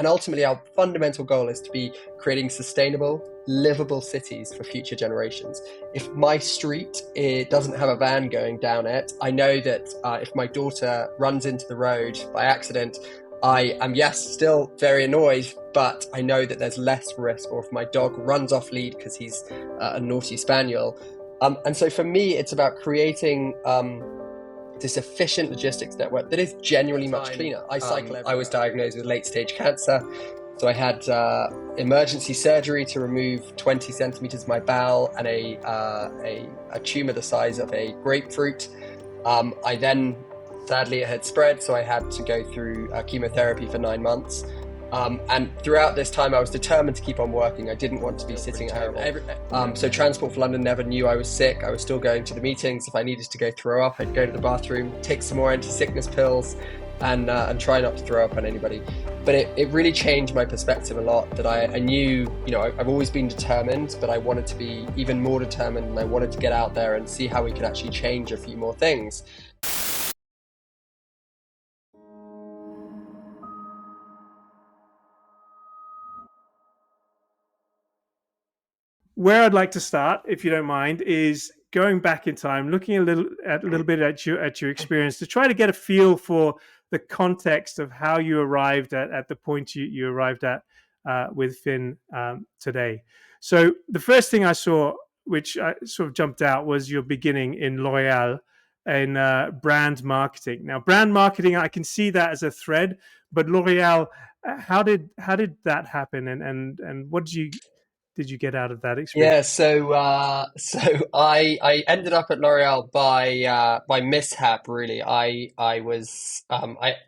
And ultimately, our fundamental goal is to be creating sustainable, livable cities for future generations. If my street doesn't have a van going down it, I know that if my daughter runs into the road by accident, I am, yes, still very annoyed, but I know that there's less risk. Or if my dog runs off lead because he's a naughty spaniel. And so for me, it's about creating this efficient logistics network that is genuinely much cleaner. I cycle everywhere. I was diagnosed with late-stage cancer, so I had emergency surgery to remove 20 centimeters of my bowel and a tumor the size of a grapefruit. I then, sadly, it had spread, so I had to go through chemotherapy for 9 months. And throughout this time, I was determined to keep on working. I didn't want to be sitting at home. So Transport for London never knew I was sick. I was still going to the meetings. If I needed to go throw up, I'd go to the bathroom, take some more anti-sickness pills, and try not to throw up on anybody. But it really changed my perspective a lot, that I knew, I've always been determined, but I wanted to be even more determined, and I wanted to get out there and see how we could actually change a few more things. Where I'd like to start, if you don't mind, is going back in time, looking a little bit at your experience to try to get a feel for the context of how you arrived at the point you arrived at with Fin today. So the first thing I saw, which sort of jumped out, was your beginning in L'Oréal in brand marketing. Now, brand marketing, I can see that as a thread, but L'Oréal, how did that happen, and what did you get out of that experience? Yeah, so I ended up at L'Oréal by mishap, really. I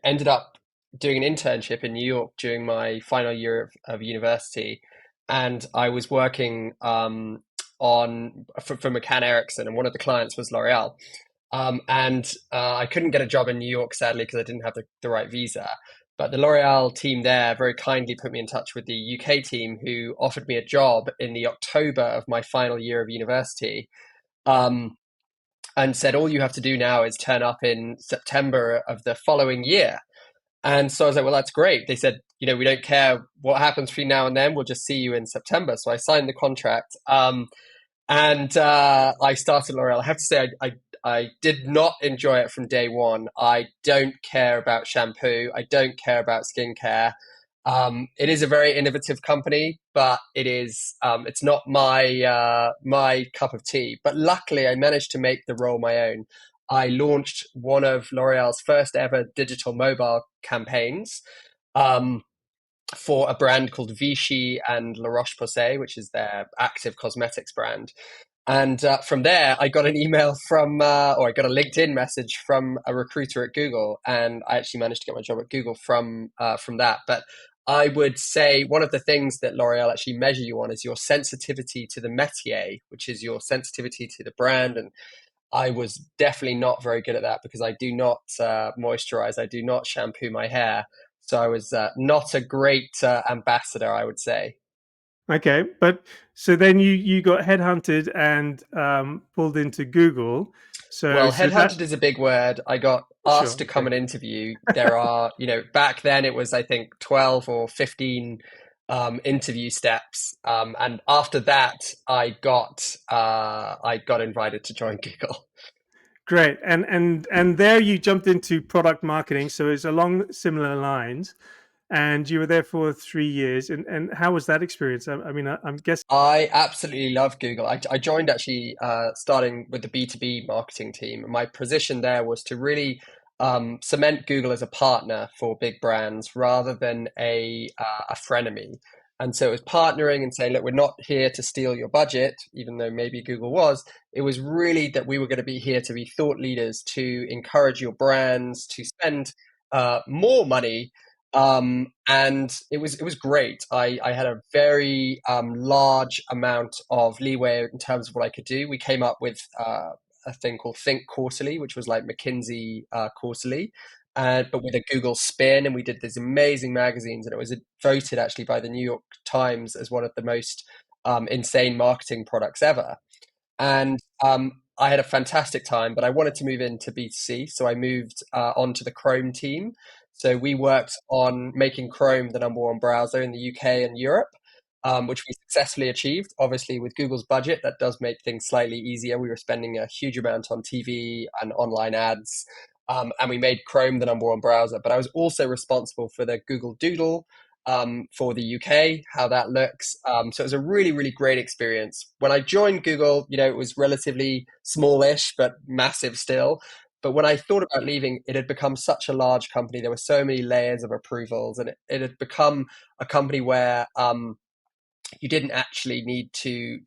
ended up doing an internship in New York during my final year of university, and I was working for McCann Erickson, and one of the clients was L'Oréal. And I couldn't get a job in New York, sadly, because I didn't have the right visa. But the L'Oréal team there very kindly put me in touch with the UK team, who offered me a job in the October of my final year of university, um, and said, all you have to do now is turn up in September of the following year. And so I was like, well, that's great. They said, we don't care what happens between now and then. We'll just see you in September. So I signed the contract. And I started L'Oreal. I have to say, I did not enjoy it from day one. I don't care about shampoo. I don't care about skincare. It is a very innovative company, but it's not my cup of tea. But luckily, I managed to make the role my own. I launched one of L'Oreal's first ever digital mobile campaigns. For a brand called Vichy and La Roche-Posay, which is their active cosmetics brand. And from there, I got an email or I got a LinkedIn message from a recruiter at Google, and I actually managed to get my job at Google from that. But I would say one of the things that L'Oréal actually measure you on is your sensitivity to the métier, which is your sensitivity to the brand. And I was definitely not very good at that, because I do not moisturize, I do not shampoo my hair. So I was not a great ambassador, I would say. Okay, but so then you got headhunted and pulled into Google. Well, So that headhunted is a big word. I got sure, asked to come and interview. There are, back then it was, I think, 12 or 15 interview steps. And after that, I got invited to join Google. great. And there you jumped into product marketing. So it's along similar lines. And you were there for 3 years. And how was that experience? I mean, I'm guessing. I absolutely love Google. I joined actually starting with the B2B marketing team. My position there was to really cement Google as a partner for big brands rather than a frenemy. And so it was partnering and saying, look, we're not here to steal your budget, even though maybe Google was. It was really that we were going to be here to be thought leaders, to encourage your brands to spend more money, and it was great. I had a very large amount of leeway in terms of what I could do. We came up with a thing called Think Quarterly, which was like McKinsey Quarterly, but with a Google spin. And we did these amazing magazines, and it was voted actually by the New York Times as one of the most insane marketing products ever. And I had a fantastic time, but I wanted to move into B2C, so I moved onto the Chrome team. So we worked on making Chrome the number one browser in the UK and Europe, which we successfully achieved. Obviously, with Google's budget, that does make things slightly easier. We were spending a huge amount on TV and online ads, and we made Chrome the number one browser. But I was also responsible for the Google Doodle for the UK, how that looks. So it was a really, really great experience. When I joined Google, it was relatively smallish, but massive still. But when I thought about leaving, it had become such a large company. There were so many layers of approvals, and it had become a company where you didn't actually need to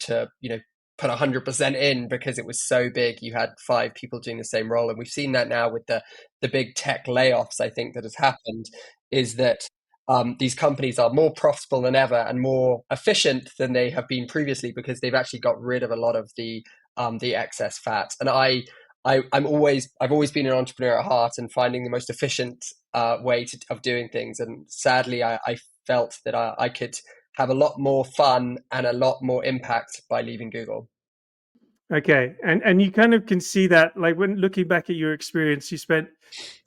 put 100% in because it was so big. You had 5 people doing the same role, and we've seen that now with the big tech layoffs. I think that has happened is that these companies are more profitable than ever and more efficient than they have been previously because they've actually got rid of a lot of the excess fat. And I've always been an entrepreneur at heart and finding the most efficient way of doing things. And sadly, I felt that I could have a lot more fun and a lot more impact by leaving Google. Okay, and you kind of can see that, like when looking back at your experience, you spent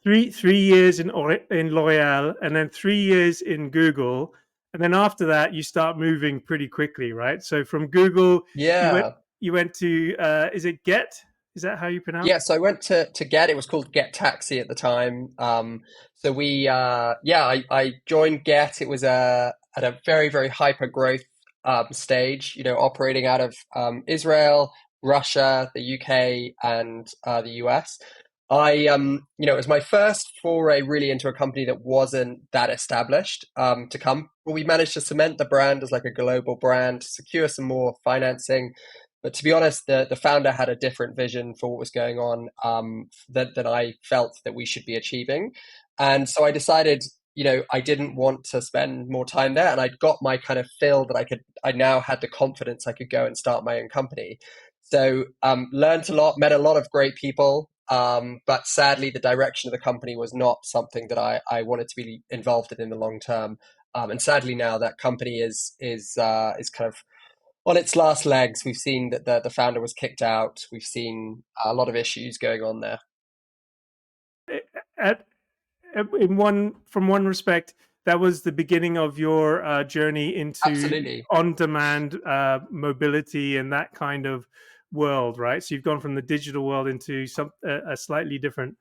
three years in L'Oreal, and then 3 years in Google, and then after that you start moving pretty quickly, right? So from Google, you went Yeah. you went to is it Get? Is that how you pronounce Yeah, so I went to Get. It was called Get Taxi at the time. So I joined Get. It was at a very, very hyper growth stage, operating out of Israel, Russia, the UK, and the US. It was my first foray really into a company that wasn't that established to come. But we managed to cement the brand as like a global brand, secure some more financing. But to be honest, the founder had a different vision for what was going on that I felt that we should be achieving. And so I decided, I didn't want to spend more time there. And I'd got my kind of fill that I now had the confidence I could go and start my own company. So learned a lot, met a lot of great people. But sadly, the direction of the company was not something that I wanted to be involved in the long term. And sadly, now that company is kind of on its last legs. We've seen that the founder was kicked out. We've seen a lot of issues going on there. at from one respect, that was the beginning of your journey into Absolutely. on-demand mobility and that kind of world, right? So you've gone from the digital world into a slightly different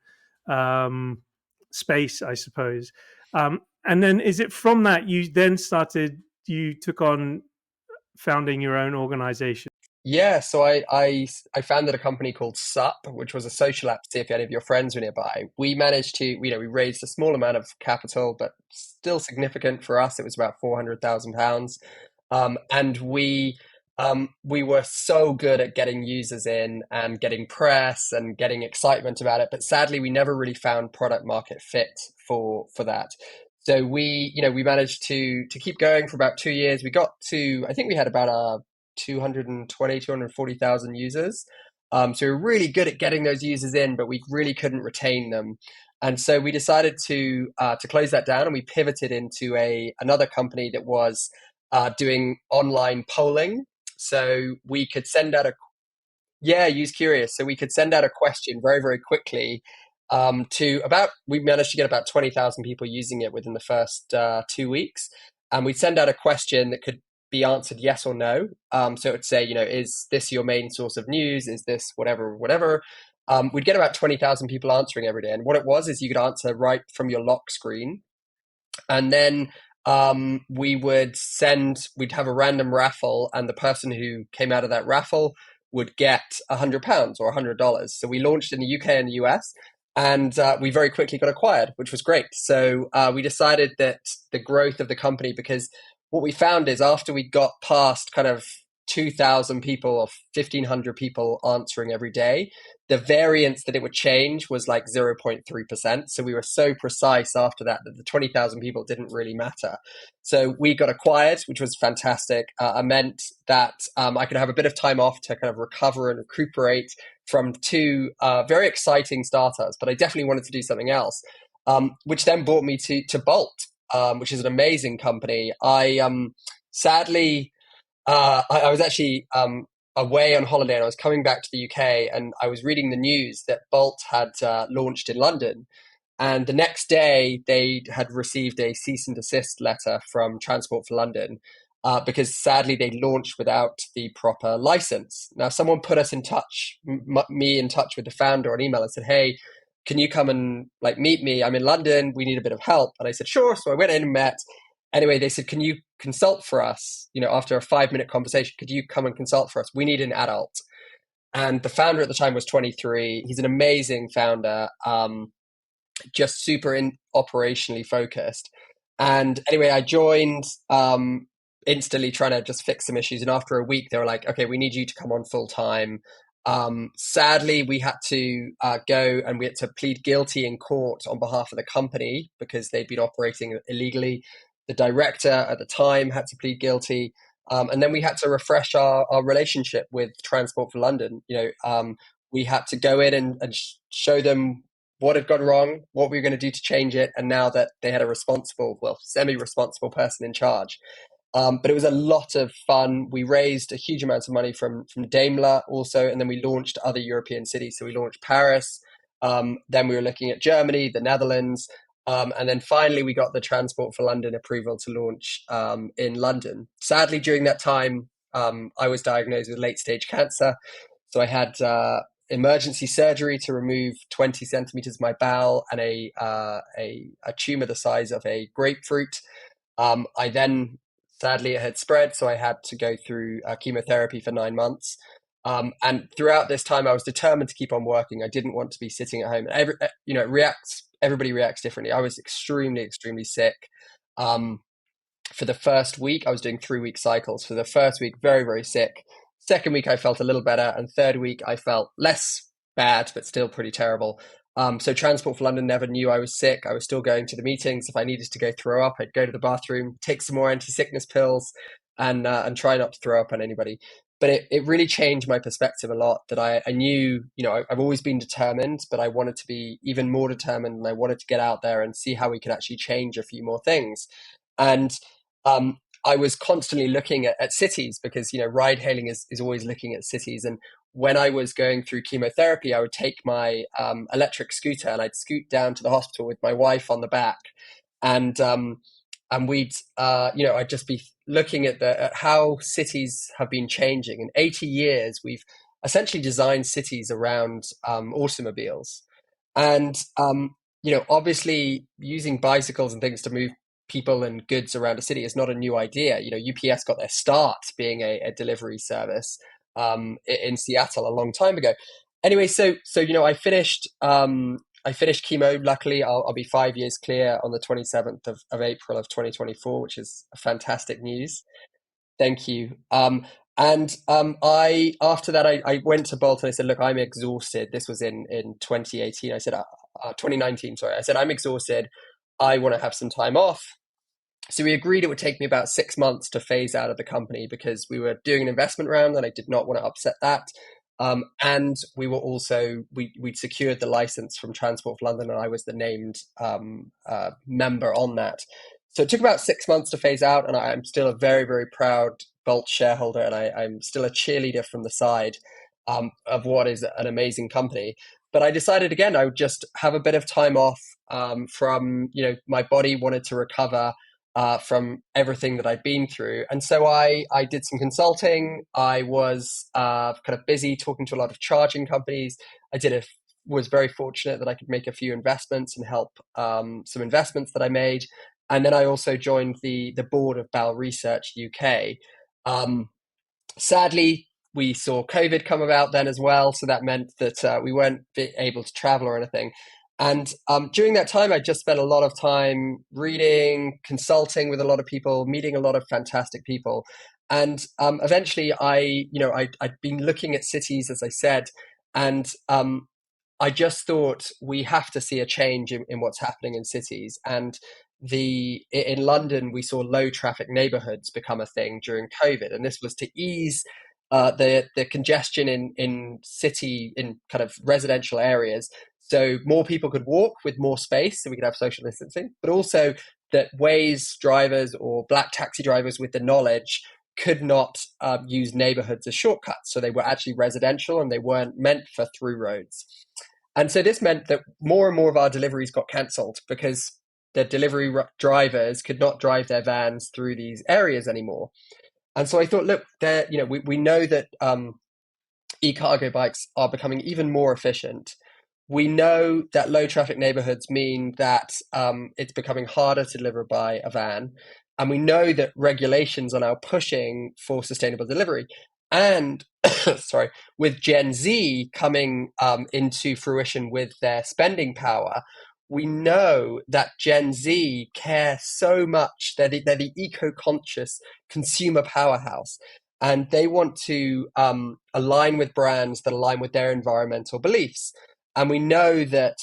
space, I suppose. And then, is it from that you took on founding your own organization? Yeah, so I founded a company called Sup, which was a social app to see if any of your friends were nearby. We managed to, we raised a small amount of capital, but still significant for us. It was about £400,000. And we were so good at getting users in and getting press and getting excitement about it. But sadly, we never really found product market fit for that. So we managed to keep going for about 2 years. We got to, I think we had about a 240,000 users. So we were really good at getting those users in, but we really couldn't retain them. And so we decided to close that down, and we pivoted into another company that was doing online polling. So we could send out use Curious. So we could send out a question very, very quickly we managed to get about 20,000 people using it within the first 2 weeks. And we'd send out a question that could be answered yes or no. So it would say, is this your main source of news? Is this whatever, whatever? We'd get about 20,000 people answering every day. And what it was is you could answer right from your lock screen. And then we'd have a random raffle, and the person who came out of that raffle would get £100 or $100. So we launched in the UK and the US, and we very quickly got acquired, which was great. So we decided that the growth of the company, because what we found is after we got past kind of 2,000 people or 1,500 people answering every day, the variance that it would change was like 0.3%. So we were so precise after that the 20,000 people didn't really matter. So we got acquired, which was fantastic. It meant that I could have a bit of time off to kind of recover and recuperate from two very exciting startups, but I definitely wanted to do something else, which then brought me to Bolt, which is an amazing company. Sadly, I was actually away on holiday, and I was coming back to the UK, and I was reading the news that Bolt had launched in London. And the next day, they had received a cease and desist letter from Transport for London because sadly they launched without the proper license. Now, someone put us in touch, me in touch with the founder on email and said, "Hey, can you come and like meet me? I'm in London. We need a bit of help." And I said, "Sure." So I went in and met. Anyway, they said, "Can you consult for us? You know, after a 5 minute conversation, could you come and consult for us? We need an adult." And the founder at the time was 23. He's an amazing founder. Just super operationally focused. And anyway, I joined instantly trying to just fix some issues. And after a week, they were like, "Okay, we need you to come on full time." Sadly, we had to go and we had to plead guilty in court on behalf of the company because they'd been operating illegally. The director at the time had to plead guilty. And then we had to refresh our relationship with Transport for London. We had to go in and show them what had gone wrong, what we were going to do to change it, and now that they had a semi-responsible person in charge. But it was a lot of fun. We raised a huge amount of money from Daimler also, and then we launched other European cities. So we launched Paris, then we were looking at Germany, the Netherlands, and then finally we got the Transport for London approval to launch in London. Sadly, during that time, I was diagnosed with late-stage cancer. So I had emergency surgery to remove 20 centimeters of my bowel and a tumor the size of a grapefruit. I then, sadly, it had spread, so I had to go through chemotherapy for 9 months. And throughout this time, I was determined to keep on working. I didn't want to be sitting at home. Everybody reacts differently. I was extremely, extremely sick. For the first week, I was doing 3-week cycles. For the first week, very, very sick. Second week, I felt a little better. And third week, I felt less bad, but still pretty terrible. So Transport for London never knew I was sick. I was still going to the meetings. If I needed to go throw up, I'd go to the bathroom, take some more anti-sickness pills, and try not to throw up on anybody. But it really changed my perspective a lot, that I knew, I've always been determined, but I wanted to be even more determined, and I wanted to get out there and see how we could actually change a few more things. And I was constantly looking at cities because, ride hailing is always looking at cities. And when I was going through chemotherapy, I would take my electric scooter and I'd scoot down to the hospital with my wife on the back. And we'd, I'd just be looking at how cities have been changing. In 80 years, we've essentially designed cities around automobiles. And, obviously using bicycles and things to move people and goods around a city is not a new idea. UPS got their start being a delivery service in Seattle a long time ago. Anyway, so I finished chemo. Luckily, I'll be 5 years clear on the 27th of April of 2024, which is fantastic news. Thank you. I after that I went to Bolton. I said, "Look, I'm exhausted." This was in 2018. I said 2019. Sorry, I said, "I'm exhausted. I want to have some time off." So we agreed it would take me about 6 months to phase out of the company because we were doing an investment round and I did not want to upset that. And we were also, we'd secured the license from Transport for London and I was the named member on that. So it took about 6 months to phase out, and I'm still a very, very proud Bolt shareholder, and I'm still a cheerleader from the side of what is an amazing company. But I decided again, I would just have a bit of time off from, my body wanted to recover from everything that I'd been through. And so I did some consulting. I was kind of busy talking to a lot of charging companies. Was very fortunate that I could make a few investments and help some investments that I made. And then I also joined the board of Bell Research UK. Sadly, we saw COVID come about then as well. So that meant that we weren't able to travel or anything. And during that time, I just spent a lot of time reading, consulting with a lot of people, meeting a lot of fantastic people. And eventually I'd been looking at cities, as I said, and I just thought we have to see a change in what's happening in cities. And in London, we saw low traffic neighborhoods become a thing during COVID. And this was to ease the congestion in kind of residential areas. So more people could walk with more space, so we could have social distancing, but also that Waze drivers or black taxi drivers with the knowledge could not use neighborhoods as shortcuts. So they were actually residential and they weren't meant for through roads. And so this meant that more and more of our deliveries got cancelled because the delivery drivers could not drive their vans through these areas anymore. And so I thought, look, there, we know that e-cargo bikes are becoming even more efficient. We know that low traffic neighborhoods mean that it's becoming harder to deliver by a van. And we know that regulations are now pushing for sustainable delivery. And sorry, with Gen Z coming into fruition with their spending power, we know that Gen Z care so much. They're the eco-conscious consumer powerhouse. And they want to align with brands that align with their environmental beliefs. And we know that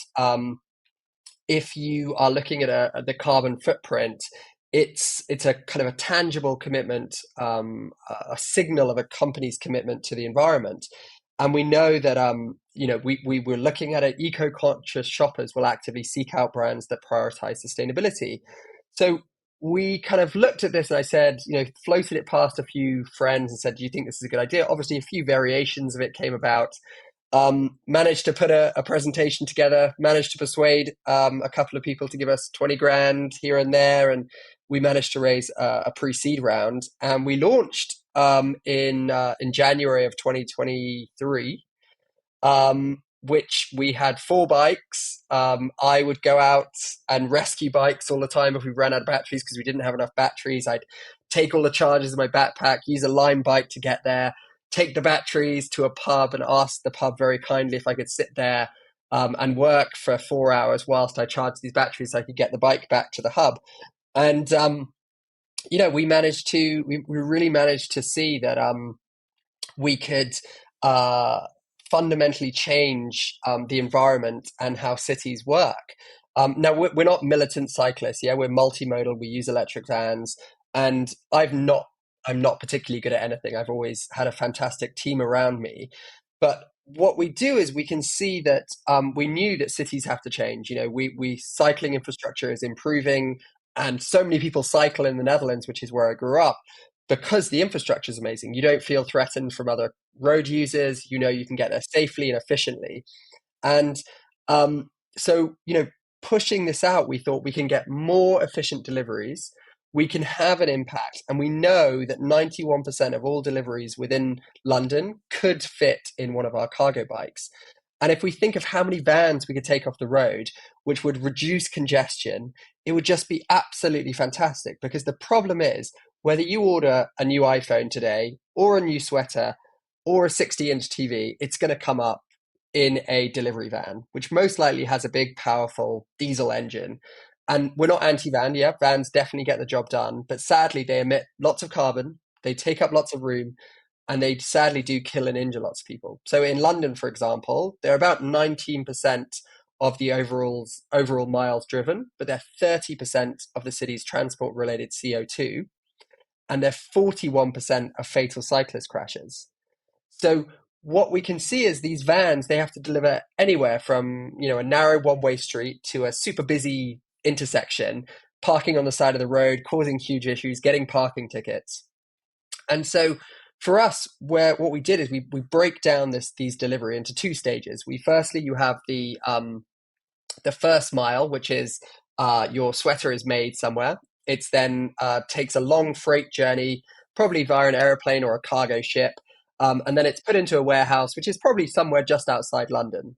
if you are looking at the carbon footprint, it's a kind of a tangible commitment, a signal of a company's commitment to the environment. And we know that we were looking at it. Eco-conscious shoppers will actively seek out brands that prioritize sustainability. So we kind of looked at this, and I said, floated it past a few friends and said, "Do you think this is a good idea?" Obviously, a few variations of it came about. Managed to put a presentation together, managed to persuade a couple of people to give us 20 grand here and there. And we managed to raise a pre-seed round, and we launched in January of 2023, which we had 4 bikes. I would go out and rescue bikes all the time if we ran out of batteries because we didn't have enough batteries. I'd take all the charges in my backpack, use a Lime bike to get there, take the batteries to a pub and ask the pub very kindly if I could sit there and work for 4 hours whilst I charged these batteries so I could get the bike back to the hub. And, we really managed to see that we could fundamentally change the environment and how cities work. Now, we're not militant cyclists. Yeah, we're multimodal. We use electric vans, and I'm not particularly good at anything. I've always had a fantastic team around me, but what we do is we can see that we knew that cities have to change. We cycling infrastructure is improving, and so many people cycle in the Netherlands, which is where I grew up, because the infrastructure is amazing. You don't feel threatened from other road users. You can get there safely and efficiently. And so, pushing this out, we thought we can get more efficient deliveries. We can have an impact. And we know that 91% of all deliveries within London could fit in one of our cargo bikes. And if we think of how many vans we could take off the road, which would reduce congestion, it would just be absolutely fantastic. Because the problem is, whether you order a new iPhone today or a new sweater or a 60-inch TV, it's going to come up in a delivery van, which most likely has a big, powerful diesel engine. And we're not anti-van. Yeah, vans definitely get the job done. But sadly, they emit lots of carbon. They take up lots of room. And they sadly do kill and injure lots of people. So in London, for example, they're about 19% of the overall miles driven, but they're 30% of the city's transport-related CO2, and they're 41% of fatal cyclist crashes. So what we can see is these vans, they have to deliver anywhere from, a narrow one-way street to a super busy intersection, parking on the side of the road, causing huge issues, getting parking tickets. And so for us, what we did is we break down these delivery into 2 stages. Firstly, you have the first mile, which is your sweater is made somewhere. It's then takes a long freight journey, probably via an aeroplane or a cargo ship, and then it's put into a warehouse, which is probably somewhere just outside London.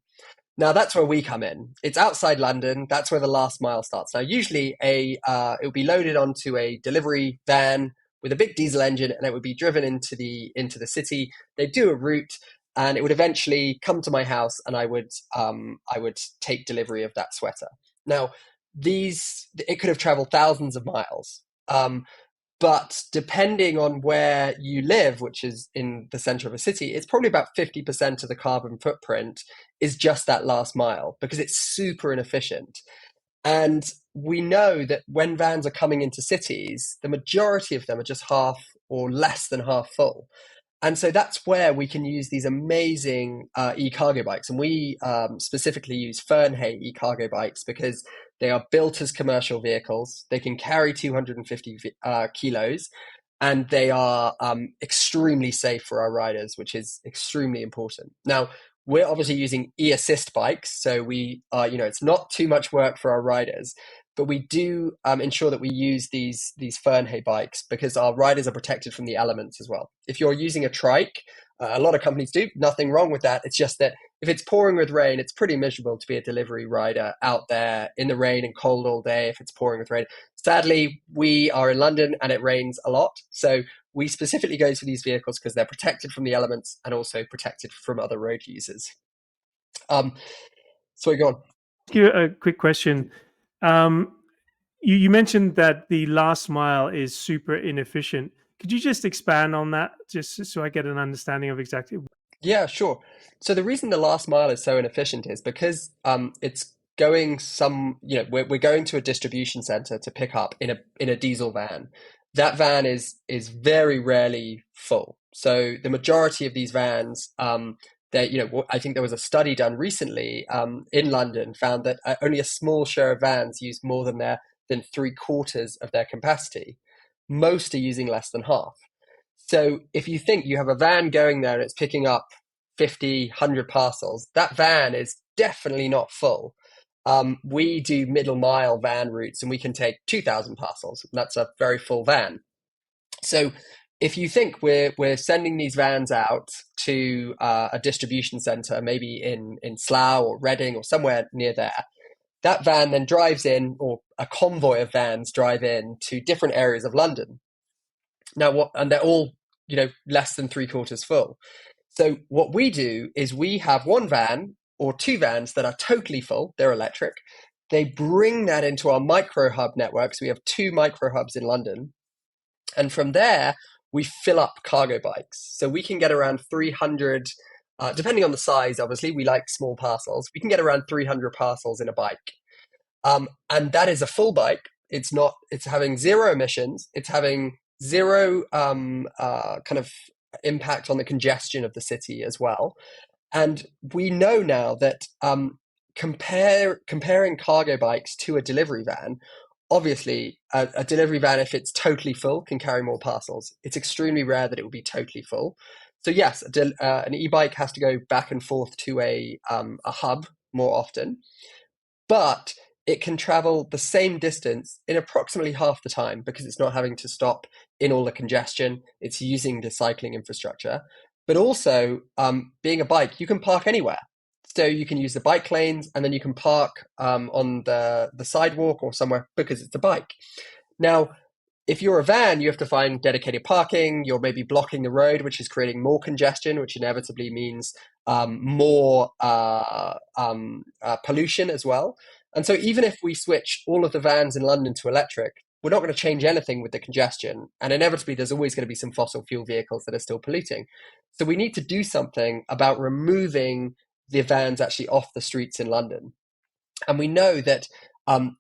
Now that's where we come in. It's outside London. That's where the last mile starts. Now usually it will be loaded onto a delivery van with a big diesel engine, and it would be driven into the city. They do a route, and it would eventually come to my house, and I would take delivery of that sweater. Now it could have traveled thousands of miles. But depending on where you live, which is in the center of a city, it's probably about 50% of the carbon footprint is just that last mile because it's super inefficient. And we know that when vans are coming into cities, the majority of them are just half or less than half full. And so that's where we can use these amazing e-cargo bikes. And we specifically use Fernhay e-cargo bikes because they are built as commercial vehicles. They can carry 250 kilos, and they are extremely safe for our riders, which is extremely important. Now, we're obviously using e-assist bikes, so we are, it's not too much work for our riders, but we do ensure that we use these Fernhay bikes because our riders are protected from the elements as well. If you're using a trike, a lot of companies do, nothing wrong with that. It's just that if it's pouring with rain, it's pretty miserable to be a delivery rider out there in the rain and cold all day if it's pouring with rain. Sadly, we are in London and it rains a lot. So we specifically go for these vehicles because they're protected from the elements and also protected from other road users. So we go on. Ask you a quick question. You mentioned that the last mile is super inefficient. Could you just expand on that, just so I get an understanding of exactly? Yeah, sure. So the reason the last mile is so inefficient is because it's going we're going to a distribution center to pick up in a diesel van. That van is very rarely full. So the majority of these vans, I think there was a study done recently in London found that only a small share of vans use more than 3/4 of their capacity. Most are using less than half. So if you think you have a van going there and it's picking up 50, 100 parcels, that van is definitely not full. We do middle mile van routes and we can take 2,000 parcels. That's a very full van. So if you think we're sending these vans out to a distribution center, maybe in Slough or Reading or somewhere near there, that van then drives in, or a convoy of vans drive in to different areas of London. Now, and they're all, less than 3/4 full. So what we do is we have one van or two vans that are totally full. They're electric. They bring that into our micro hub network. So we have two micro hubs in London. And from there, we fill up cargo bikes. So we can get around 300, depending on the size, obviously, we like small parcels. We can get around 300 parcels in a bike. And that is a full bike. It's having zero emissions. It's having zero kind of impact on the congestion of the city as well. And we know now that comparing cargo bikes to a delivery van, obviously a delivery van, if it's totally full, can carry more parcels. It's extremely rare that it will be totally full. So yes, an e-bike has to go back and forth to a hub more often, but it can travel the same distance in approximately half the time because it's not having to stop in all the congestion. It's using the cycling infrastructure. But also, being a bike, you can park anywhere. So you can use the bike lanes and then you can park on the sidewalk or somewhere because it's a bike. Now, if you're a van, you have to find dedicated parking. You're maybe blocking the road, which is creating more congestion, which inevitably means more pollution as well. And so even if we switch all of the vans in London to electric, we're not going to change anything with the congestion. And inevitably, there's always going to be some fossil fuel vehicles that are still polluting. So we need to do something about removing the vans actually off the streets in London. And we know that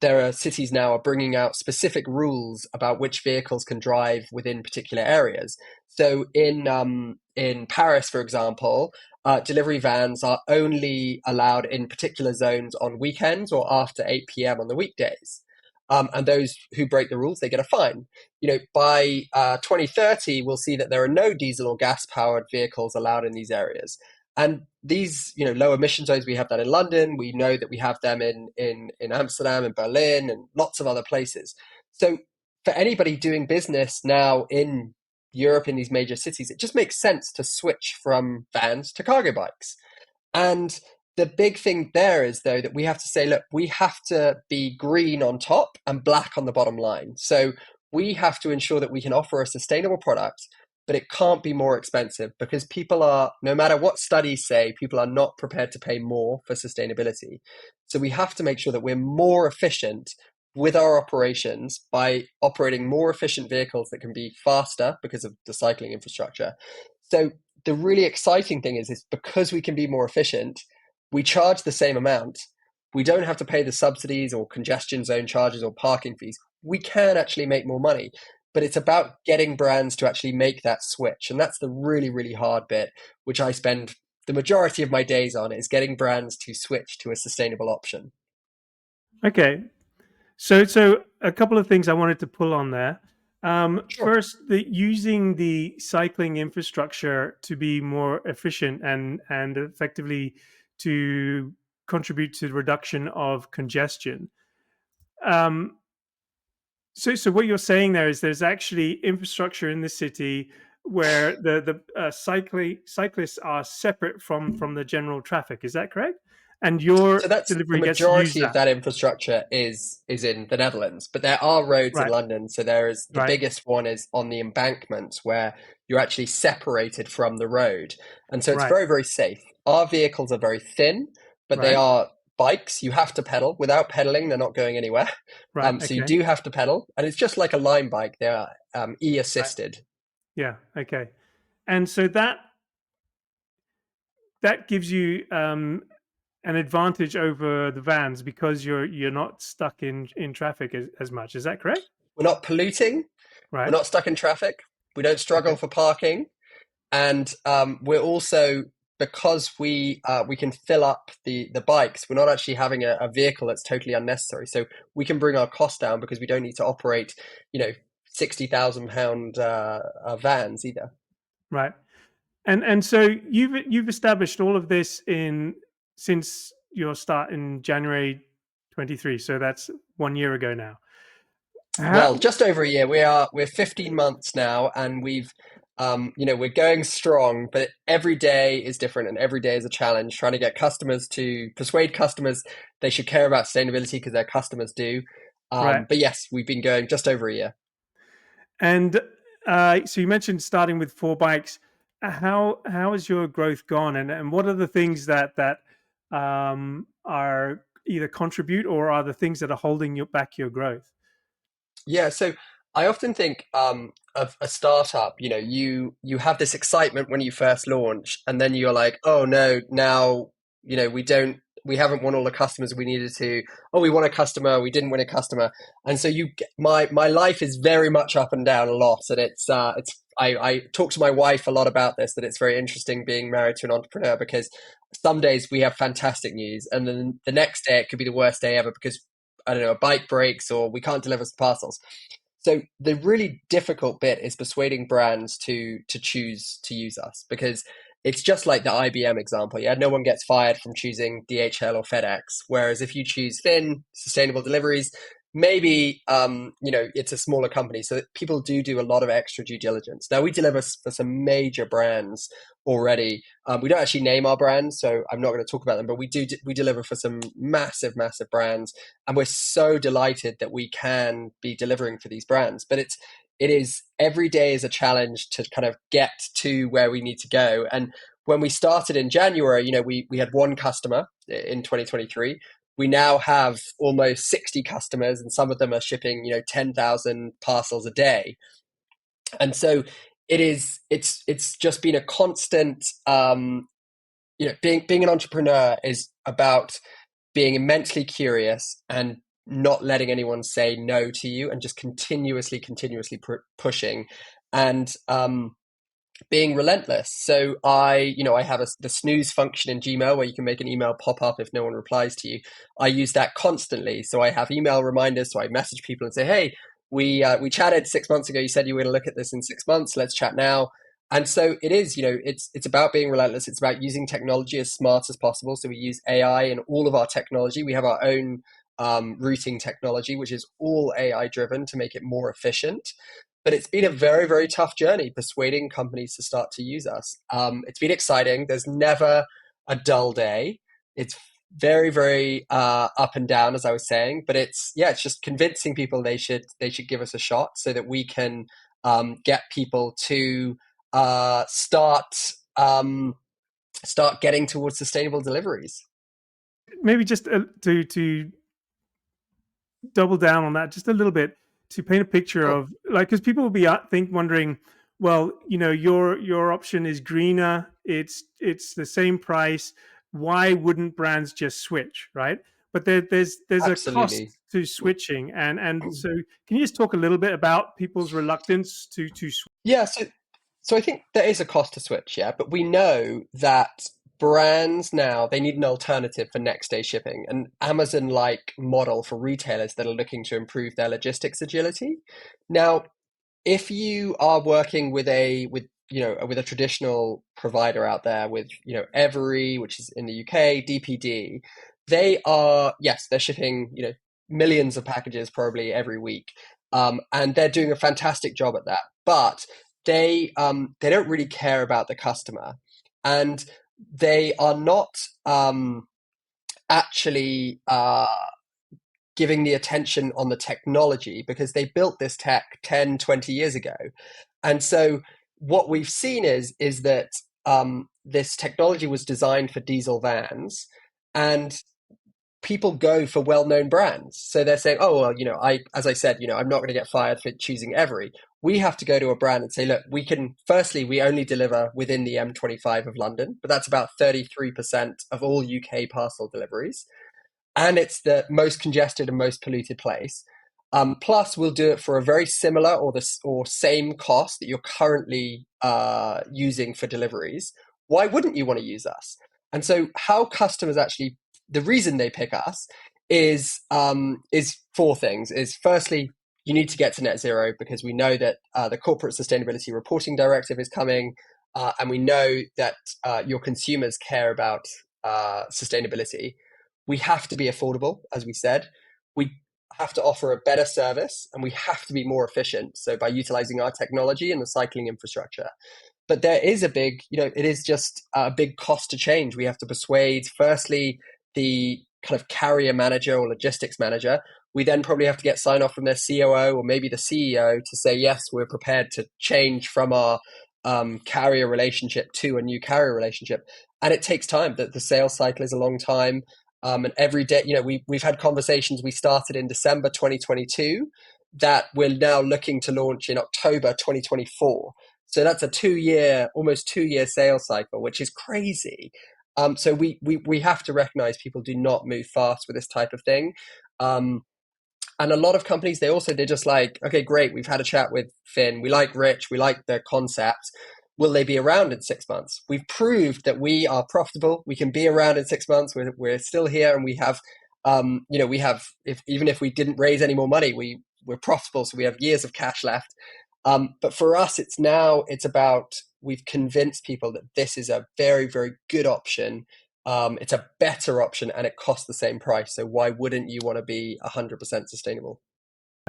there are cities now are bringing out specific rules about which vehicles can drive within particular areas. So in Paris, for example, delivery vans are only allowed in particular zones on weekends or after 8 p.m. on the weekdays. And those who break the rules, they get a fine. By 2030, we'll see that there are no diesel or gas powered vehicles allowed in these areas. And these, low emission zones, we have that in London. We know that we have them in Amsterdam and Berlin and lots of other places. So for anybody doing business now in Europe, in these major cities, it just makes sense to switch from vans to cargo bikes. And the big thing there is, though, that we have to say, look, we have to be green on top and black on the bottom line. So we have to ensure that we can offer a sustainable product, but it can't be more expensive because people are, no matter what studies say, people are not prepared to pay more for sustainability. So we have to make sure that we're more efficient with our operations by operating more efficient vehicles that can be faster because of the cycling infrastructure. So the really exciting thing is because we can be more efficient, we charge the same amount. We don't have to pay the subsidies or congestion zone charges or parking fees. We can actually make more money. But it's about getting brands to actually make that switch. And that's the really, really hard bit, which I spend the majority of my days on, is getting brands to switch to a sustainable option. Okay. So a couple of things I wanted to pull on there. Sure. First, using the cycling infrastructure to be more efficient and effectively to contribute to the reduction of congestion. Um, so what you're saying there is there's actually infrastructure in the city where the cyclists are separate from the general traffic. Is that correct? And your So that's the delivery gets to use majority of that. that infrastructure is in the Netherlands, but there are roads in Right. London. So there is the Right. biggest one is on the embankment where you're actually separated from the road, and so it's Right. very very safe. Our vehicles are very thin, but they Right. are bikes. You have to pedal. Without pedaling, they're not going anywhere. Right. So you Okay. do have to pedal, and it's just like a Lime bike. They are Right. e-assisted. Yeah. Okay. And so that gives you an advantage over the vans because you're not stuck in traffic as much. Is that correct? We're not polluting. We're Right. not stuck in traffic. We don't struggle Okay. for parking. And we're also, because we can fill up the bikes, we're not actually having a vehicle that's totally unnecessary. So we can bring our cost down because we don't need to operate, you know, £60,000 vans either. Right. And so you've established all of this in since your start in January 23. So that's 1 year ago now. Well, How, just over a year. We're 15 months now, and we're going strong. But every day is different, and every day is a challenge. Trying to get customers to persuade customers they should care about sustainability because their customers do. right. But yes, we've been going just over a year. And so you mentioned starting with 4 bikes. How has your growth gone, and what are the things that are either contribute or are the things that are holding you back your growth? Yeah, so I often think of a startup. You know, you have this excitement when you first launch, and then you're like, oh no, now we haven't won all the customers we needed to. Oh, we won a customer, we didn't win a customer, and so my life is very much up and down a lot, and it's I talk to my wife a lot about this, that it's very interesting being married to an entrepreneur because some days we have fantastic news, and then the next day it could be the worst day ever because I don't know, a bike breaks or we can't deliver some parcels. So the really difficult bit is persuading brands to choose to use us because it's just like the IBM example. Yeah, no one gets fired from choosing DHL or FedEx. Whereas if you choose Fin, sustainable deliveries, maybe it's a smaller company, so people do a lot of extra due diligence. Now we deliver for some major brands already. We don't actually name our brands, so I'm not going to talk about them, but we deliver for some massive brands, and we're so delighted that we can be delivering for these brands. But it is every day is a challenge to kind of get to where we need to go. And when we started in January, we had one customer in 2023. We now have almost 60 customers, and some of them are shipping 10,000 parcels a day. And so it's just been a constant. Being an entrepreneur is about being immensely curious and not letting anyone say no to you, and just continuously pushing, and being relentless. So I have the snooze function in Gmail where you can make an email pop up if no one replies to you. I use that constantly. So I have email reminders. So I message people and say, hey, we chatted 6 months ago. You said you were going to look at this in 6 months. Let's chat now. And so it is, it's about being relentless. It's about using technology as smart as possible. So we use AI in all of our technology. We have our own routing technology, which is all AI driven to make it more efficient. But it's been a very, very tough journey persuading companies to start to use us. It's been exciting. There's never a dull day. It's very, very up and down, as I was saying. But it's just convincing people they should give us a shot so that we can get people to start getting towards sustainable deliveries. Maybe just to double down on that just a little bit to paint a picture Sure. of like because people will be wondering, well, your option is greener, it's the same price, why wouldn't brands just switch, right? But there's a cost Absolutely. to switching, and so can you just talk a little bit about people's reluctance to switch? Yeah, so I think there is a cost to switch, yeah, but we know that brands now they need an alternative for next day shipping, an Amazon like model for retailers that are looking to improve their logistics agility. Now, if you are working with a traditional provider out there, with Every, which is in the UK, DPD, they are, yes, they're shipping millions of packages probably every week, and they're doing a fantastic job at that. But they don't really care about the customer, and they are not actually giving the attention on the technology, because they built this tech 10, 20 years ago. And so what we've seen is that this technology was designed for diesel vans, and people go for well-known brands. So they're saying, oh, well, as I said, I'm not going to get fired for choosing Every. We have to go to a brand and say, look, we only deliver within the M25 of London, but that's about 33% of all UK parcel deliveries, and it's the most congested and most polluted place. Plus, we'll do it for a very similar or same cost that you're currently using for deliveries. Why wouldn't you want to use us? And so, how customers actually, the reason they pick us is four things. Is firstly, you need to get to net zero, because we know that the Corporate Sustainability Reporting Directive is coming, and we know that your consumers care about sustainability. We have to be affordable, as we said. We have to offer a better service, and we have to be more efficient. So by utilizing our technology and the cycling infrastructure. But there is it is just a big cost to change. We have to persuade, firstly, the kind of carrier manager or logistics manager. We then probably have to get sign off from their COO or maybe the CEO to say, yes, we're prepared to change from our carrier relationship to a new carrier relationship. And it takes time. The sales cycle is a long time. And every day, we've had conversations we started in December 2022 that we're now looking to launch in October 2024. So that's almost 2 year sales cycle, which is crazy. So we have to recognize people do not move fast with this type of thing. And a lot of companies, they're just like, okay, great, we've had a chat with Finn. We like Rich. We like the concept. Will they be around in 6 months? We've proved that we are profitable. We can be around in 6 months. We're still here, and we have, even if we didn't raise any more money, we're profitable. So we have years of cash left. But for us, it's about, we've convinced people that this is a very, very good option. It's a better option, and it costs the same price. So why wouldn't you want to be 100% sustainable?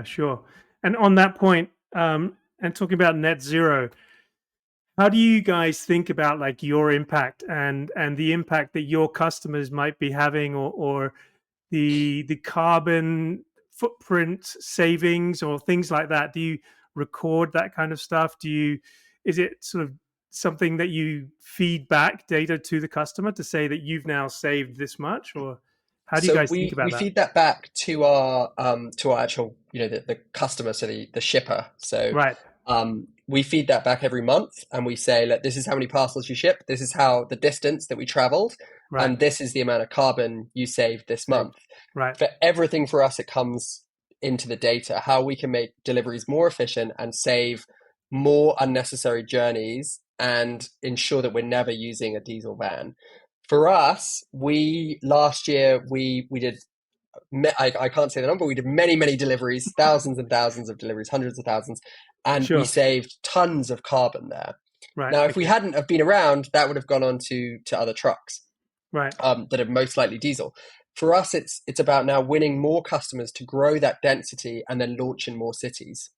Sure. And on that point, and talking about net zero, how do you guys think about like your impact and the impact that your customers might be having, or the carbon footprint savings or things like that? Do you record that kind of stuff? Is it sort of something that you feed back data to the customer to say that you've now saved this much, or how do you So guys think we about that? feed that back to our actual, the customer, so the shipper. So Right, we feed that back every month, and we say, look, this is how many parcels you ship, this is how the distance that we traveled, right. and this is the amount of carbon you saved this Saved. month. Right. For everything, for us, it comes into the data, how we can make deliveries more efficient and save more unnecessary journeys, and ensure that we're never using a diesel van. For us, last year we did, I can't say the number, we did many deliveries, thousands and thousands of deliveries, hundreds of thousands, and we Sure. saved tons of carbon there. Right. Now, if we Okay. hadn't have been around, that would have gone on to other trucks Right. that are most likely diesel. For us, it's about now winning more customers to grow that density and then launch in more cities.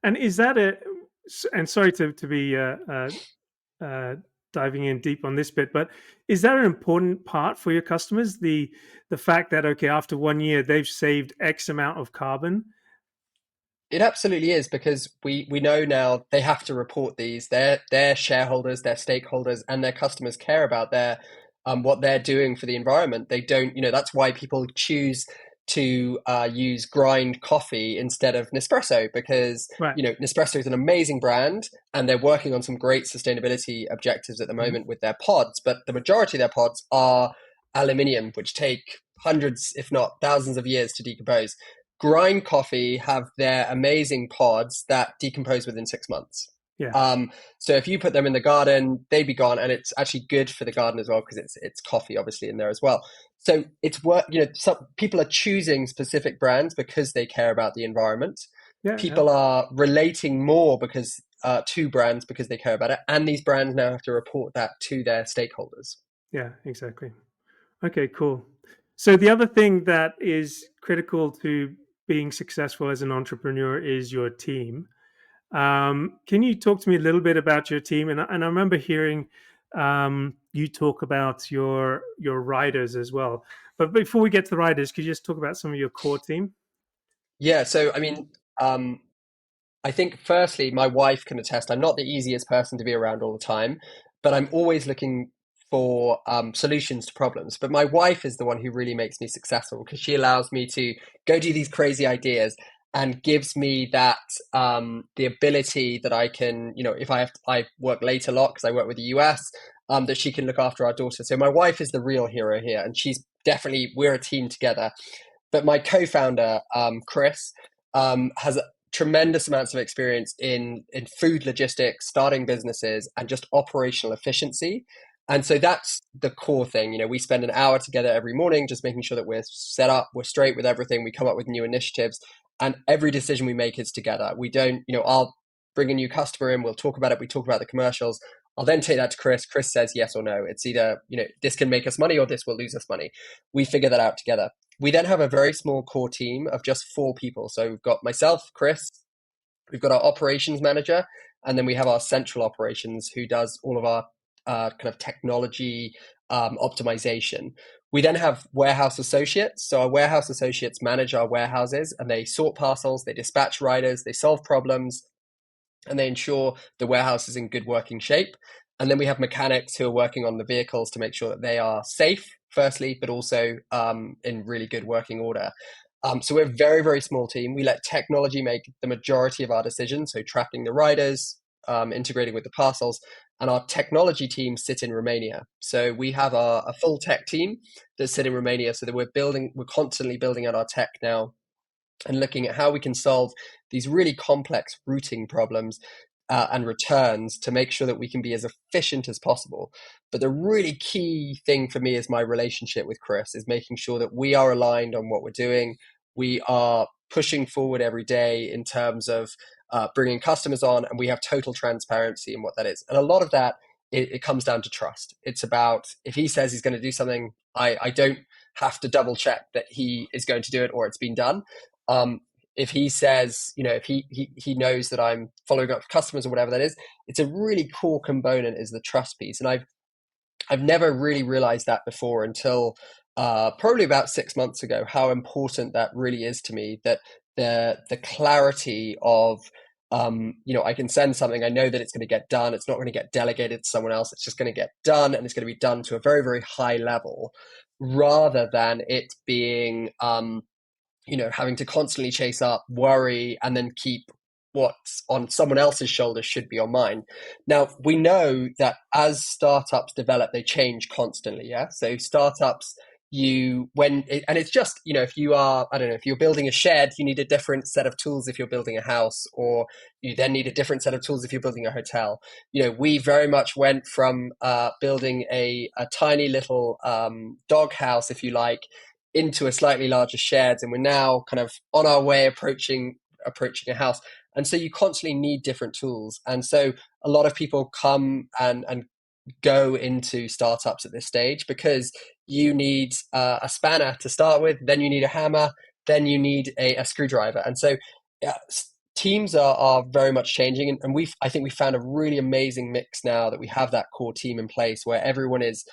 And is that a? And sorry to be uh, diving in deep on this bit, but is that an important part for your customers? The fact that, okay, after 1 year they've saved X amount of carbon. It absolutely is, because we know now they have to report these. Their shareholders, their stakeholders, and their customers care about what they're doing for the environment. They don't, that's why people choose to use grind coffee instead of Nespresso, because Right. Nespresso is an amazing brand, and they're working on some great sustainability objectives at the Mhm. moment with their pods. But the majority of their pods are aluminium, which take hundreds, if not thousands, of years to decompose. Grind coffee have their amazing pods that decompose within 6 months. Yeah. So if you put them in the garden, they'd be gone, and it's actually good for the garden as well, because it's coffee obviously in there as well. So it's work. Some people are choosing specific brands because they care about the environment. Yeah, yeah, people are relating more because to brands because they care about it, and these brands now have to report that to their stakeholders. yeah, exactly. Okay, cool. So the other thing that is critical to being successful as an entrepreneur is your team. Can you talk to me a little bit about your team? And I remember hearing you talk about your riders as well. But before we get to the riders, could you just talk about some of your core team? Yeah, so I mean, I think firstly, my wife can attest. I'm not the easiest person to be around all the time, but I'm always looking for solutions to problems. But my wife is the one who really makes me successful because she allows me to go do these crazy ideas and gives me that the ability that I can, if I work late a lot because I work with the US, that she can look after our daughter. So my wife is the real hero here, and we're a team together. But my co-founder, Chris, has tremendous amounts of experience in food logistics, starting businesses, and just operational efficiency. And so that's the core thing. We spend an hour together every morning just making sure that we're set up, we're straight with everything, we come up with new initiatives, and every decision we make is together. We don't, I'll bring a new customer in, we'll talk about it, we talk about the commercials. I'll then take that to Chris. Chris says yes or no. It's either, this can make us money or this will lose us money. We figure that out together. We then have a very small core team of just 4 people. So we've got myself, Chris, we've got our operations manager, and then we have our central operations who does all of our kind of technology optimization. We then have warehouse associates. So our warehouse associates manage our warehouses and they sort parcels, they dispatch riders, they solve problems, and they ensure the warehouse is in good working shape. And then we have mechanics who are working on the vehicles to make sure that they are safe, firstly, but also in really good working order. So we're a very, very small team. We let technology make the majority of our decisions, so tracking the riders, integrating with the parcels, and our technology team sit in Romania. So we have a full tech team that sit in Romania, so that we're constantly building out our tech now and looking at how we can solve these really complex routing problems and returns to make sure that we can be as efficient as possible. But the really key thing for me is my relationship with Chris, is making sure that we are aligned on what we're doing. We are pushing forward every day in terms of bringing customers on, and we have total transparency in what that is. And a lot of that, it comes down to trust. It's about, if he says he's going to do something, I don't have to double check that he is going to do it or it's been done. If he says, if he knows that I'm following up with customers or whatever that is, it's a really core component, is the trust piece. And I've never really realized that before until probably about 6 months ago, how important that really is to me, that the clarity of I can send something, I know that it's going to get done, it's not going to get delegated to someone else, it's just going to get done, and it's going to be done to a very, very high level, rather than it being having to constantly chase up, worry, and then keep what's on someone else's shoulders should be on mine. Now, we know that as startups develop, they change constantly. Yeah. So startups, and it's just, if you are, I don't know, if you're building a shed, you need a different set of tools if you're building a house, or you then need a different set of tools if you're building a hotel. We very much went from building a tiny little dog house, if you like, into a slightly larger shed, and we're now kind of on our way approaching a house. And so you constantly need different tools. And so a lot of people come and go into startups at this stage because you need a spanner to start with, then you need a hammer, then you need a screwdriver. And so teams are very much changing, and I think we found a really amazing mix now that we have that core team in place where everyone is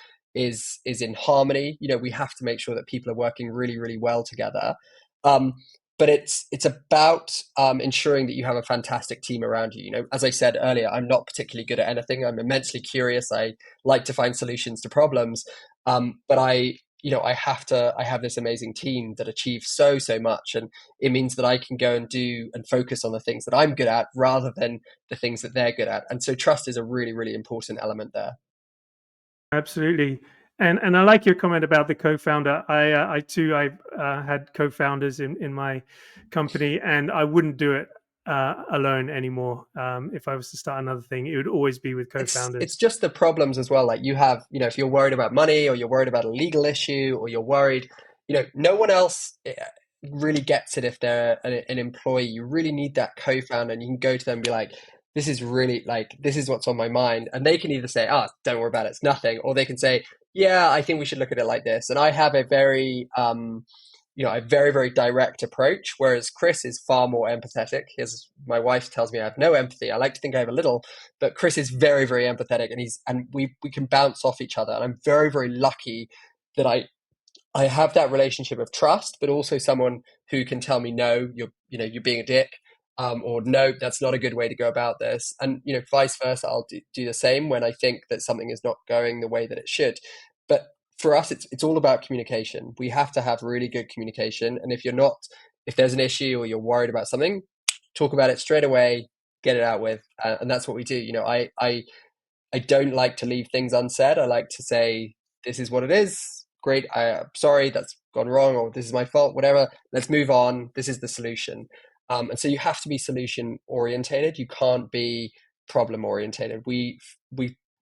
in harmony. We have to make sure that people are working really, really well together. But it's about ensuring that you have a fantastic team around you. As I said earlier, I'm not particularly good at anything. I'm immensely curious. I like to find solutions to problems. But I have this amazing team that achieves so much, and it means that I can go and do and focus on the things that I'm good at rather than the things that they're good at. And so trust is a really, really important element there. Absolutely. And I like your comment about the co-founder. I too, I've had co-founders in my company, and I wouldn't do it alone anymore. If I was to start another thing, it would always be with It's co-founders. just the problems as well. Like you have, if you're worried about money, or you're worried about a legal issue, or you're worried, no one else really gets it if they're an employee. You really need that co-founder, and you can go to them and be like, this is really like, this is what's on my mind. And they can either say, oh, don't worry about it, it's nothing. Or they can say, yeah, I think we should look at it like this. And I have a very, a very, very direct approach, whereas Chris is far more empathetic. My wife tells me I have no empathy. I like to think I have a little, but Chris is very, very empathetic, and we can bounce off each other. And I'm very, very lucky that I have that relationship of trust, but also someone who can tell me, no, you're being a dick, or no, that's not a good way to go about this. And, vice versa, I'll do the same when I think that something is not going the way that it should. But for us, it's all about communication. We have to have really good communication. And if there's an issue or you're worried about something, talk about it straight away, get it out with. And that's what we do. I don't like to leave things unsaid. I like to say, this is what it is. Great. I'm sorry, that's gone wrong, or this is my fault, whatever. Let's move on. This is the solution. And so you have to be solution orientated. You can't be problem orientated. We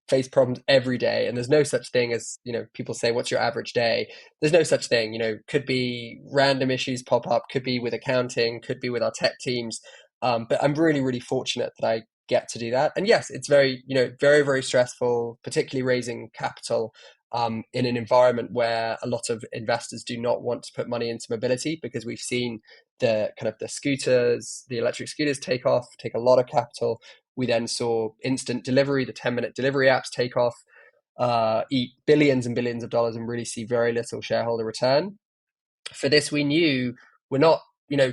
face problems every day, and there's no such thing as, people say, what's your average day? There's no such thing. Could be random issues pop up, could be with accounting, could be with our tech teams. But I'm really, really fortunate that I get to do that. And yes, it's very, very, very stressful, particularly raising capital in an environment where a lot of investors do not want to put money into mobility, because we've seen the electric scooters take a lot of capital. We then saw instant delivery, the 10-minute delivery apps take off, eat billions and billions of dollars, and really see very little shareholder return. For this, we knew we're not,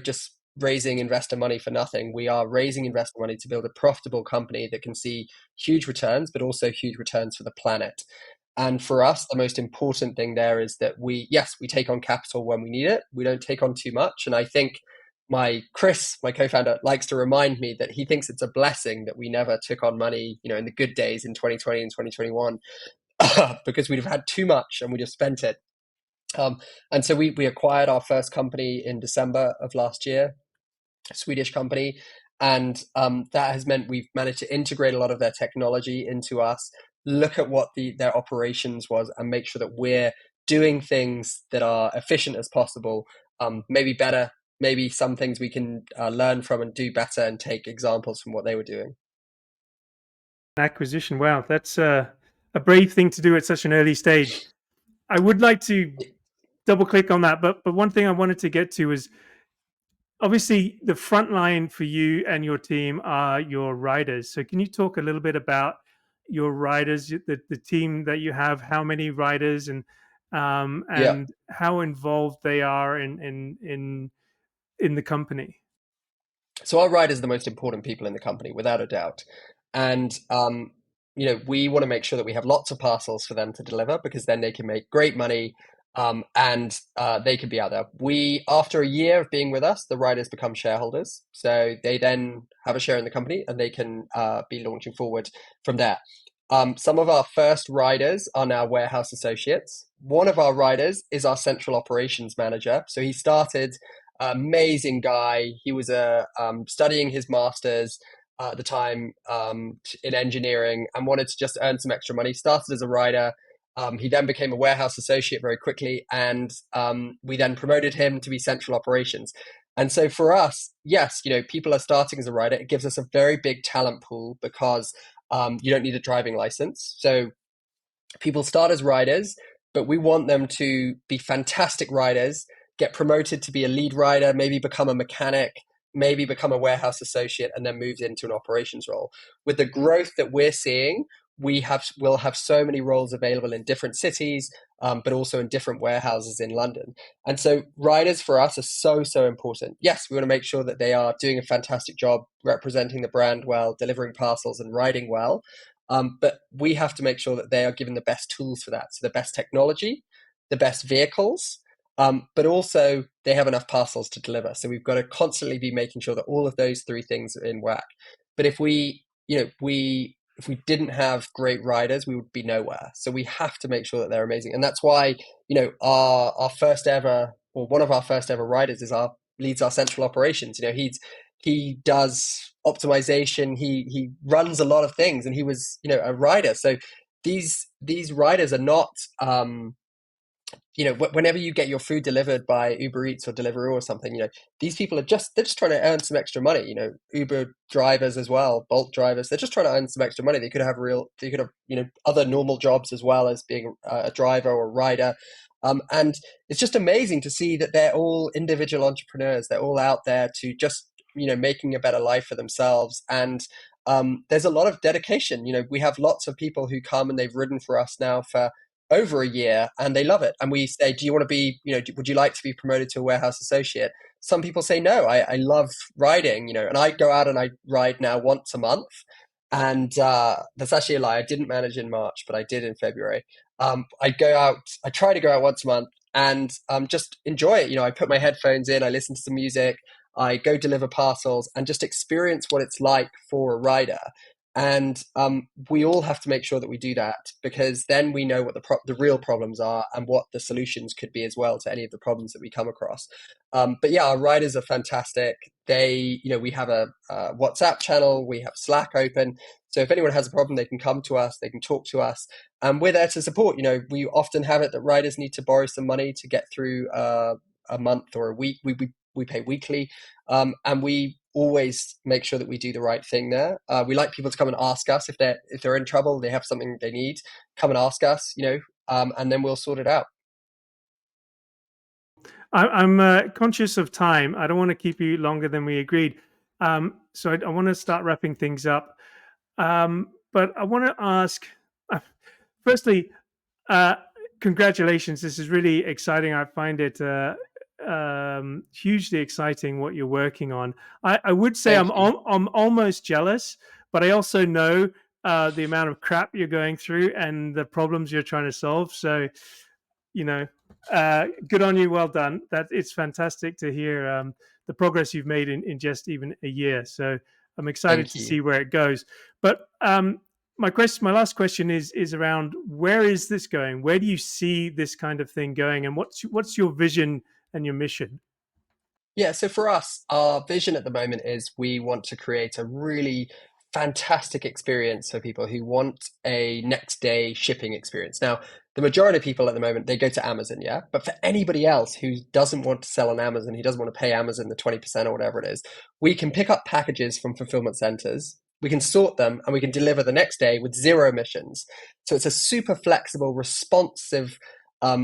just raising investor money for nothing. We are raising investor money to build a profitable company that can see huge returns, but also huge returns for the planet. And for us, the most important thing there is that we take on capital when we need it. We don't take on too much. And I think my co-founder, likes to remind me that he thinks it's a blessing that we never took on money, in the good days in 2020 and 2021, because we'd have had too much and we'd have spent it. And so we acquired our first company in December of last year, a Swedish company. And that has meant we've managed to integrate a lot of their technology into us, look at what their operations was, and make sure that we're doing things that are efficient as possible, maybe better, maybe some things we can learn from and do better and take examples from what they were doing. Acquisition. Wow, that's a brave thing to do at such an early stage. I would like to double click on that, but one thing I wanted to get to is, obviously the front line for you and your team are your riders. So can you talk a little bit about your riders, the team that you have, how many riders, and Yeah. how involved they are in the company? So our riders are the most important people in the company, without a doubt. And we want to make sure that we have lots of parcels for them to deliver, because then they can make great money, and they can be out there. After a year of being with us, the riders become shareholders. So they then have a share in the company, and they can be launching forward from there. Some of our first riders are now warehouse associates. One of our riders is our central operations manager. So he started, amazing guy. He was studying his master's at the time, in engineering, and wanted to just earn some extra money. Started as a rider. He then became a warehouse associate very quickly, and we then promoted him to be central operations. And so for us, yes, people are starting as a rider. It gives us a very big talent pool, because you don't need a driving license. So people start as riders, but we want them to be fantastic riders, get promoted to be a lead rider, maybe become a mechanic, maybe become a warehouse associate, and then moves into an operations role. With the growth that we're seeing, we'll have so many roles available in different cities, but also in different warehouses in London. And so riders for us are so, so important. Yes, we want to make sure that they are doing a fantastic job representing the brand well, delivering parcels and riding well. But we have to make sure that they are given the best tools for that. So the best technology, the best vehicles, but also they have enough parcels to deliver. So we've got to constantly be making sure that all of those three things are in whack. But if we didn't have great riders, we would be nowhere. So we have to make sure that they're amazing. And that's why, our first ever, or one of our first ever riders leads our central operations. He does optimization. He runs a lot of things, and he was, a rider. So these riders are not, whenever you get your food delivered by Uber Eats or Deliveroo or something, these people they're just trying to earn some extra money. Uber drivers as well, Bolt drivers, they're just trying to earn some extra money. They could have, other normal jobs as well as being a driver or a rider. And it's just amazing to see that they're all individual entrepreneurs. They're all out there to just, making a better life for themselves. And there's a lot of dedication. We have lots of people who come and they've ridden for us now for over a year and they love it. And we say, do you want to be, would you like to be promoted to a warehouse associate? Some people say, no, I love riding, and I go out and I ride now once a month. And that's actually a lie. I didn't manage in March, but I did in February. I try to go out once a month and just enjoy it. I put my headphones in, I listen to some music, I go deliver parcels and just experience what it's like for a rider. And we all have to make sure that we do that, because then we know what the real problems are and what the solutions could be as well to any of the problems that we come across. But yeah, our riders are fantastic. We have a WhatsApp channel, we have Slack open. So if anyone has a problem, they can come to us, they can talk to us, and we're there to support. We often have it that riders need to borrow some money to get through a month or a week. We pay weekly, and we always make sure that we do the right thing there. We like people to come and ask us if they're in trouble, they have something they need, come and ask us, and then we'll sort it out. I'm conscious of time. I don't want to keep you longer than we agreed. So I want to start wrapping things up. But I want to ask, firstly, congratulations. This is really exciting. I find it hugely exciting what you're working on. I would say I'm almost jealous, but I also know the amount of crap you're going through and the problems you're trying to solve. So, good on you. Well done. It's fantastic to hear the progress you've made in just even a year. So I'm excited to see where it goes. But my last question is around, where is this going? Where do you see this kind of thing going? And what's your vision and your mission? Yeah, so for us, our vision at the moment is we want to create a really fantastic experience for people who want a next day shipping experience. Now, the majority of people at the moment, they go to Amazon, yeah? But for anybody else who doesn't want to sell on Amazon, who doesn't want to pay Amazon the 20% or whatever it is, we can pick up packages from fulfillment centers, we can sort them, and we can deliver the next day with zero emissions. So it's a super flexible, responsive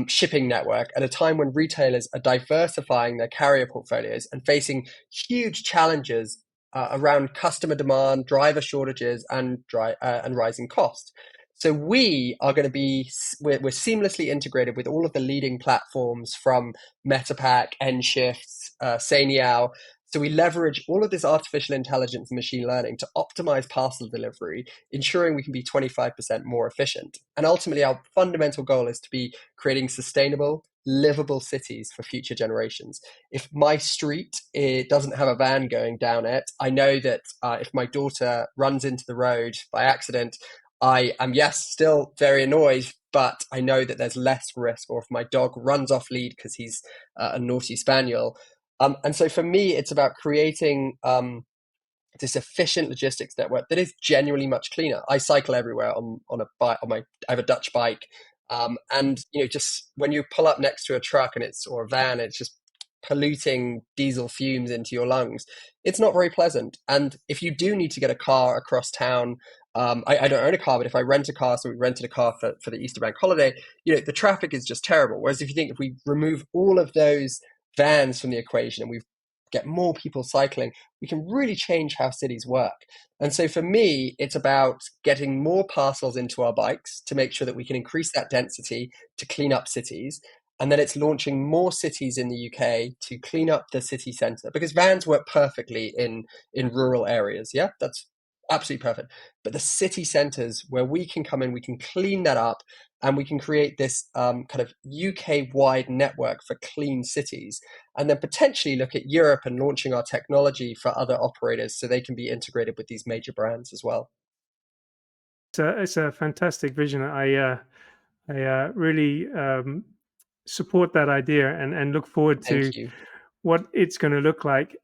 shipping network at a time when retailers are diversifying their carrier portfolios and facing huge challenges around customer demand, driver shortages, and rising cost. So we are going to be we're seamlessly integrated with all of the leading platforms from Metapack, Nshifts, Saniao. So we leverage all of this artificial intelligence and machine learning to optimize parcel delivery, ensuring we can be 25% more efficient. And ultimately, our fundamental goal is to be creating sustainable, livable cities for future generations. If my street doesn't have a van going down it, I know that if my daughter runs into the road by accident, I am, yes, still very annoyed, but I know that there's less risk. Or if my dog runs off lead because he's a naughty spaniel. And so for me, it's about creating this efficient logistics network that is genuinely much cleaner. I cycle everywhere on a bike. I have a Dutch bike, and just when you pull up next to a truck or a van, it's just polluting diesel fumes into your lungs. It's not very pleasant. And if you do need to get a car across town, I don't own a car, but if I rent a car, so we rented a car for the Easter bank holiday, the traffic is just terrible. Whereas if we remove all of those vans from the equation and we get more people cycling, we can really change how cities work. And so for me, it's about getting more parcels into our bikes to make sure that we can increase that density to clean up cities. And then it's launching more cities in the UK to clean up the city centre, because vans work perfectly in rural areas. Yeah, that's absolutely perfect. But the city centres where we can come in, we can clean that up, and we can create this kind of UK-wide network for clean cities, and then potentially look at Europe and launching our technology for other operators so they can be integrated with these major brands as well. It's a fantastic vision. I really support that idea and look forward to what it's going to look like.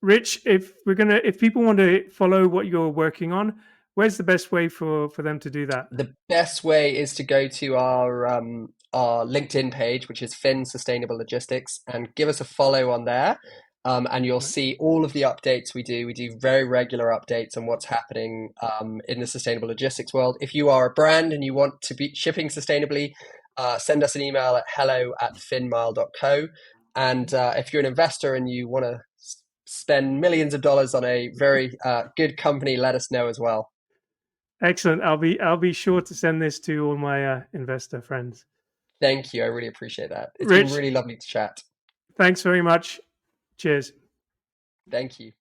Rich, if people want to follow what you're working on, Where's the best way for them to do that? The best way is to go to our LinkedIn page, which is Fin Sustainable Logistics, and give us a follow on there. And you'll Right. see all of the updates we do. We do very regular updates on what's happening in the sustainable logistics world. If you are a brand and you want to be shipping sustainably, send us an email at hello@finmile.co. And if you're an investor and you want to spend millions of dollars on a very good company, let us know as well. Excellent. I'll be sure to send this to all my investor friends. Thank you. I really appreciate that. It's been Rich, really lovely to chat. thanks very much. Cheers. Thank you.